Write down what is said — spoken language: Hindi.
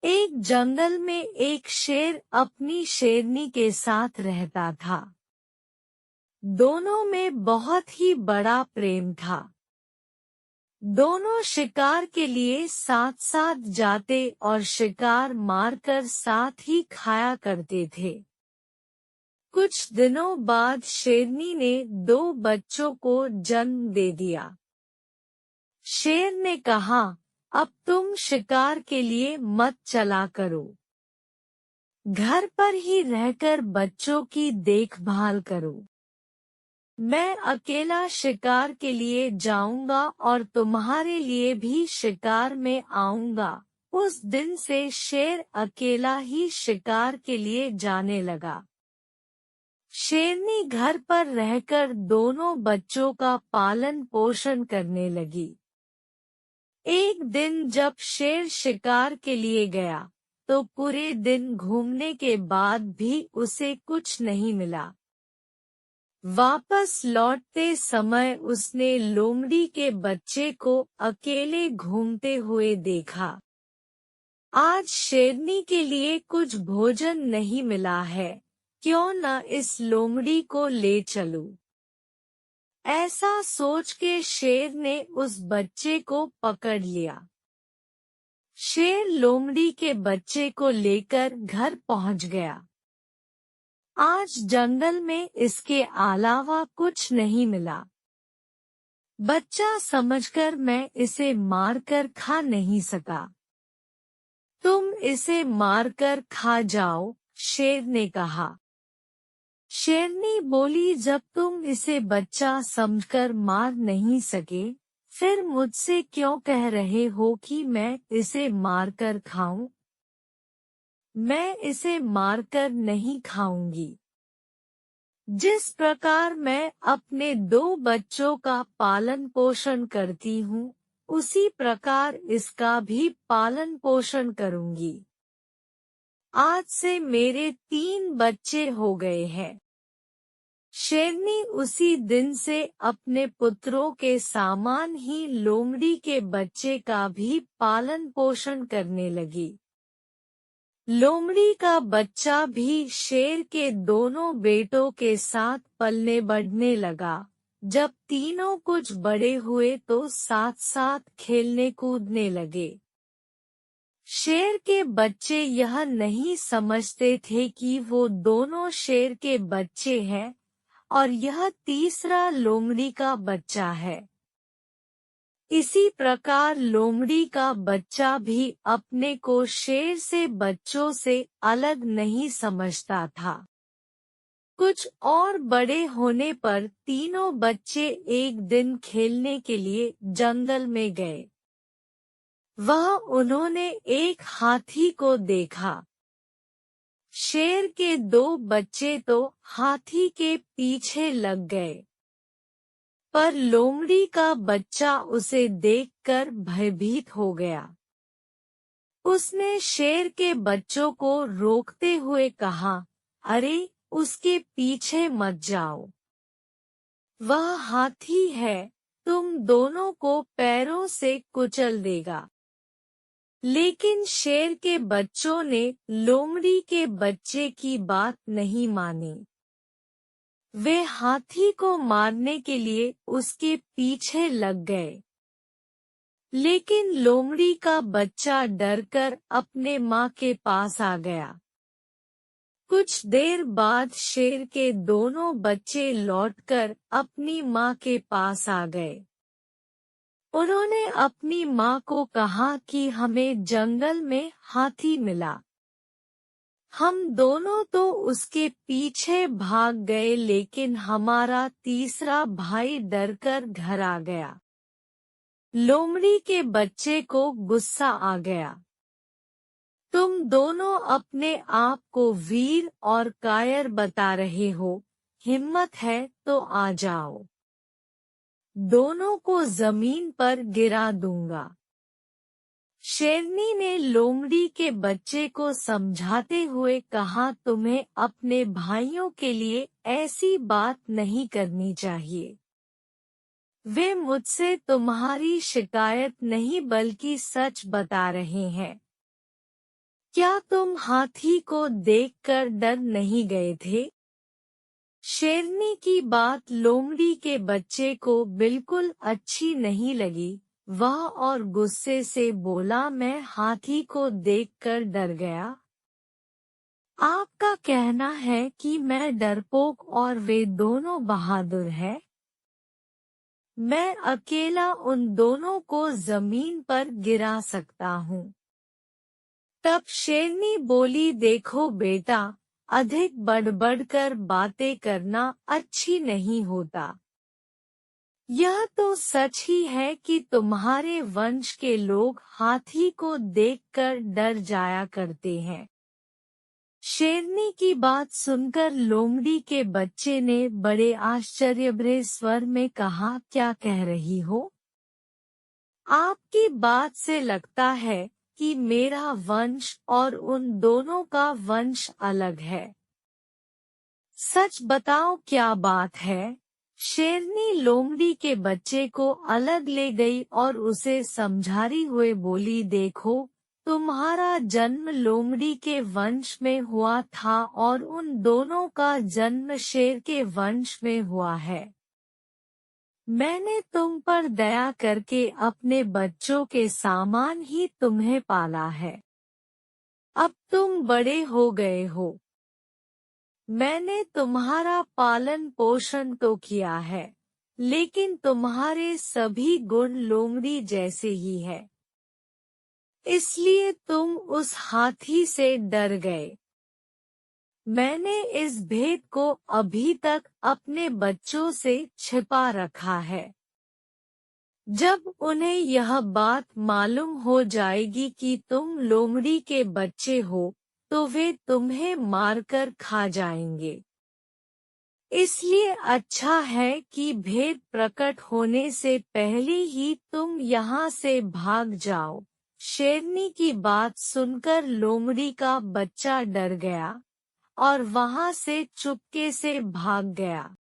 एक जंगल में एक शेर अपनी शेरनी के साथ रहता था। दोनों में बहुत ही बड़ा प्रेम था। दोनों शिकार के लिए साथ साथ जाते और शिकार मारकर साथ ही खाया करते थे। कुछ दिनों बाद शेरनी ने 2 बच्चों को जन्म दे दिया। शेर ने कहा, अब तुम शिकार के लिए मत चला करो। घर पर ही रहकर बच्चों की देखभाल करो। मैं अकेला शिकार के लिए जाऊंगा और तुम्हारे लिए भी शिकार में आऊंगा। उस दिन से शेर अकेला ही शिकार के लिए जाने लगा। शेरनी घर पर रहकर दोनों बच्चों का पालन पोषण करने लगी। एक दिन जब शेर शिकार के लिए गया, तो पूरे दिन घूमने के बाद भी उसे कुछ नहीं मिला। वापस लौटते समय उसने लोमड़ी के बच्चे को अकेले घूमते हुए देखा। आज शेरनी के लिए कुछ भोजन नहीं मिला है, क्यों न इस लोमड़ी को ले चलूं। ऐसा सोच के शेर ने उस बच्चे को पकड़ लिया। शेर लोमड़ी के बच्चे को लेकर घर पहुंच गया। आज जंगल में इसके अलावा कुछ नहीं मिला। बच्चा समझकर मैं इसे मारकर खा नहीं सका। तुम इसे मारकर खा जाओ, शेर ने कहा। शेरनी बोली, जब तुम इसे बच्चा समझकर मार नहीं सके, फिर मुझसे क्यों कह रहे हो कि मैं इसे मारकर खाऊं? मैं इसे मारकर नहीं खाऊंगी। जिस प्रकार मैं अपने 2 बच्चों का पालन पोषण करती हूँ, उसी प्रकार इसका भी पालन पोषण करूंगी। आज से मेरे 3 बच्चे हो गए हैं। शेरनी उसी दिन से अपने पुत्रों के समान ही लोमड़ी के बच्चे का भी पालन पोषण करने लगी। लोमड़ी का बच्चा भी शेर के दोनों बेटों के साथ पलने बढ़ने लगा। जब तीनों कुछ बड़े हुए तो साथ साथ खेलने कूदने लगे। शेर के बच्चे यह नहीं समझते थे कि वो दोनों शेर के बच्चे हैं और यह तीसरा लोमड़ी का बच्चा है। इसी प्रकार लोमड़ी का बच्चा भी अपने को शेर से बच्चों से अलग नहीं समझता था। कुछ और बड़े होने पर तीनों बच्चे एक दिन खेलने के लिए जंगल में गए। वह उन्होंने एक हाथी को देखा। शेर के 2 बच्चे तो हाथी के पीछे लग गए, पर लोमड़ी का बच्चा उसे देखकर भयभीत हो गया। उसने शेर के बच्चों को रोकते हुए कहा, अरे, उसके पीछे मत जाओ। वह हाथी है, तुम दोनों को पैरों से कुचल देगा। लेकिन शेर के बच्चों ने लोमड़ी के बच्चे की बात नहीं मानी। वे हाथी को मारने के लिए उसके पीछे लग गए। लेकिन लोमड़ी का बच्चा डरकर अपने माँ के पास आ गया। कुछ देर बाद शेर के दोनों बच्चे लौटकर अपनी माँ के पास आ गए। उन्होंने अपनी माँ को कहा कि हमें जंगल में हाथी मिला। हम दोनों तो उसके पीछे भाग गए, लेकिन हमारा तीसरा भाई डरकर घर आ गया। लोमड़ी के बच्चे को गुस्सा आ गया। तुम दोनों अपने आप को वीर और कायर बता रहे हो, हिम्मत है तो आ जाओ। दोनों को जमीन पर गिरा दूंगा। शेरनी ने लोमड़ी के बच्चे को समझाते हुए कहा, तुम्हें अपने भाइयों के लिए ऐसी बात नहीं करनी चाहिए। वे मुझसे तुम्हारी शिकायत नहीं बल्कि सच बता रहे हैं। क्या तुम हाथी को देखकर डर नहीं गए थे? शेरनी की बात लोमड़ी के बच्चे को बिल्कुल अच्छी नहीं लगी। वह और गुस्से से बोला, मैं हाथी को देखकर डर गया। आपका कहना है कि मैं डरपोक और वे दोनों बहादुर हैं? मैं अकेला उन दोनों को जमीन पर गिरा सकता हूँ। तब शेरनी बोली, देखो बेटा, अधिक बढ़-बढ़कर बातें करना अच्छी नहीं होता। यह तो सच ही है कि तुम्हारे वंश के लोग हाथी को देखकर डर जाया करते हैं। शेरनी की बात सुनकर लोमड़ी के बच्चे ने बड़े आश्चर्यभरे स्वर में कहा, क्या कह रही हो? आपकी बात से लगता है कि मेरा वंश और उन दोनों का वंश अलग है। सच बताओ, क्या बात है? शेरनी लोमड़ी के बच्चे को अलग ले गई और उसे समझाती हुए बोली, देखो, तुम्हारा जन्म लोमड़ी के वंश में हुआ था और उन दोनों का जन्म शेर के वंश में हुआ है। मैंने तुम पर दया करके अपने बच्चों के समान ही तुम्हें पाला है। अब तुम बड़े हो गए हो। मैंने तुम्हारा पालन पोषण तो किया है, लेकिन तुम्हारे सभी गुण लोमड़ी जैसे ही है। इसलिए तुम उस हाथी से डर गए। मैंने इस भेद को अभी तक अपने बच्चों से छिपा रखा है। जब उन्हें यह बात मालूम हो जाएगी कि तुम लोमड़ी के बच्चे हो, तो वे तुम्हें मारकर खा जाएंगे। इसलिए अच्छा है कि भेद प्रकट होने से पहले ही तुम यहाँ से भाग जाओ। शेरनी की बात सुनकर लोमड़ी का बच्चा डर गया और वहाँ से चुपके से भाग गया।